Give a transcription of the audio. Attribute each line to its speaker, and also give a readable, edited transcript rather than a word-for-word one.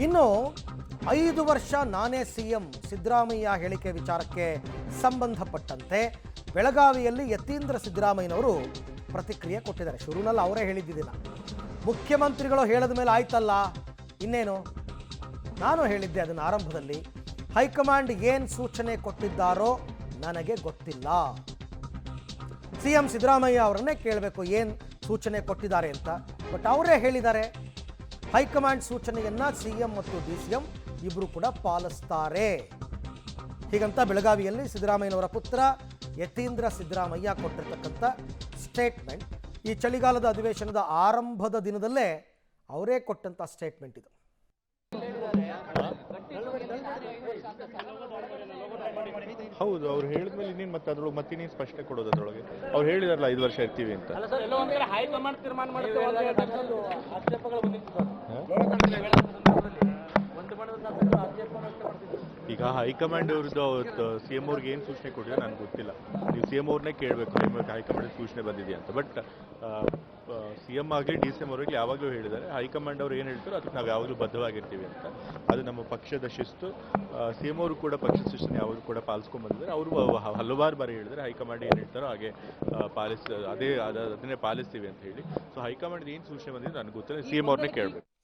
Speaker 1: ಇನ್ನು 5 ವರ್ಷ ನಾನೇ ಸಿಎಂ ಸಿದ್ದರಾಮಯ್ಯ ಹೇಳಿಕೆ ವಿಚಾರಕ್ಕೆ ಸಂಬಂಧಪಟ್ಟಂತೆ ಬೆಳಗಾವಿಯಲ್ಲಿ ಯತೀಂದ್ರ ಸಿದ್ದರಾಮಯ್ಯನವರು ಪ್ರತಿಕ್ರಿಯೆ ಕೊಟ್ಟಿದ್ದಾರೆ. ಶುರುನಲ್ಲಿ ಅವರೇ ಹೇಳಿದ್ದಿಲ್ಲ, ಮುಖ್ಯಮಂತ್ರಿಗಳು ಹೇಳಿದ ಮೇಲೆ ಆಯ್ತಲ್ಲ ಇನ್ನೇನು. ನಾನು ಹೇಳಿದ್ದೆ ಅದನ್ನು ಆರಂಭದಲ್ಲಿ, ಹೈಕಮಾಂಡ್ ಏನು ಸೂಚನೆ ಕೊಟ್ಟಿದ್ದಾರೋ ನನಗೆ ಗೊತ್ತಿಲ್ಲ. ಸಿಎಂ ಸಿದ್ದರಾಮಯ್ಯ ಅವರನ್ನೇ ಕೇಳಬೇಕು ಏನು ಸೂಚನೆ ಕೊಟ್ಟಿದ್ದಾರೆ ಅಂತ. ಬಟ್ ಅವರೇ ಹೇಳಿದ್ದಾರೆ, ಹೈಕಮಾಂಡ್ ಸೂಚನೆಯನ್ನ ಸಿಎಂ ಮತ್ತು ಡಿಸಿಎಂ ಇಬ್ಬರು ಕೂಡ ಪಾಲಿಸ್ತಾರೆ. ಹೀಗಂತ ಬೆಳಗಾವಿಯಲ್ಲಿ ಸಿದ್ದರಾಮಯ್ಯನವರ ಪುತ್ರ ಯತೀಂದ್ರ ಸಿದ್ದರಾಮಯ್ಯ ಕೊಟ್ಟಿರ್ತಕ್ಕಂಥ ಸ್ಟೇಟ್ಮೆಂಟ್. ಈ ಚಳಿಗಾಲದ ಅಧಿವೇಶನದ ಆರಂಭದ ದಿನದಲ್ಲೇ ಅವರೇ ಕೊಟ್ಟಂಥ ಸ್ಟೇಟ್ಮೆಂಟ್ ಇದು.
Speaker 2: ಹೌದು, ಅವ್ರು ಹೇಳಿದ್ಮೇಲೆ ಇನ್ನೇನು ಮತ್ತೆ ಅದ್ರೊಳಗೆ ಮತ್ತಿನ್ನೇನು ಸ್ಪಷ್ಟನೆ ಕೊಡೋದು. ಅದ್ರೊಳಗೆ ಅವ್ರು ಹೇಳಿದಾರಲ್ಲ 5 ವರ್ಷ ಇರ್ತೀವಿ ಅಂತ. ಈಗ ಹೈಕಮಾಂಡ್ ಅವ್ರದ್ದು ಸಿಎಂ ಅವ್ರಿಗೆ ಏನು ಸೂಚನೆ ಕೊಟ್ಟಿದ್ರೆ ನನಗೆ ಗೊತ್ತಿಲ್ಲ. ನೀವು ಸಿಎಂ ಅವ್ರನ್ನೇ ಕೇಳಬೇಕು, ಹೈಕಮಾಂಡ್ ಸೂಚನೆ ಬಂದಿದೆ ಅಂತ. ಬಟ್ ಸಿಎಂ ಆಗಲಿ ಡಿ ಸಿ ಎಂ ಅವರಿಗೆ ಯಾವಾಗಲೂ ಹೇಳಿದ್ದಾರೆ, ಹೈಕಮಾಂಡ್ ಅವ್ರು ಏನು ಹೇಳ್ತಾರೋ ಅದಕ್ಕೆ ನಾವು ಯಾವಾಗಲೂ ಬದ್ಧವಾಗಿರ್ತೀವಿ ಅಂತ. ಅದು ನಮ್ಮ ಪಕ್ಷದ ಶಿಸ್ತು. ಸಿ ಎಂ ಅವರು ಕೂಡ ಪಕ್ಷದ ಶಿಸ್ತನ್ನು ಯಾವಾಗಲೂ ಕೂಡ ಪಾಲಿಸ್ಕೊಂಡು ಬಂದಿದ್ದಾರೆ. ಅವರು ಹಲವಾರು ಬಾರಿ ಹೇಳಿದ್ದಾರೆ, ಹೈಕಮಾಂಡ್ ಏನು ಹೇಳ್ತಾರೋ ಹಾಗೆ ಅದನ್ನೇ ಪಾಲಿಸ್ತೀವಿ ಅಂತ ಹೇಳಿ. ಸೊ ಹೈಕಮಾಂಡ್ ಏನು ಸೂಚನೆ ಬಂದಿದೆ ನನಗೆ ಗೊತ್ತಿಲ್ಲ, ಸಿ ಎಂ ಅವ್ರನ್ನೇ ಕೇಳಬೇಕು.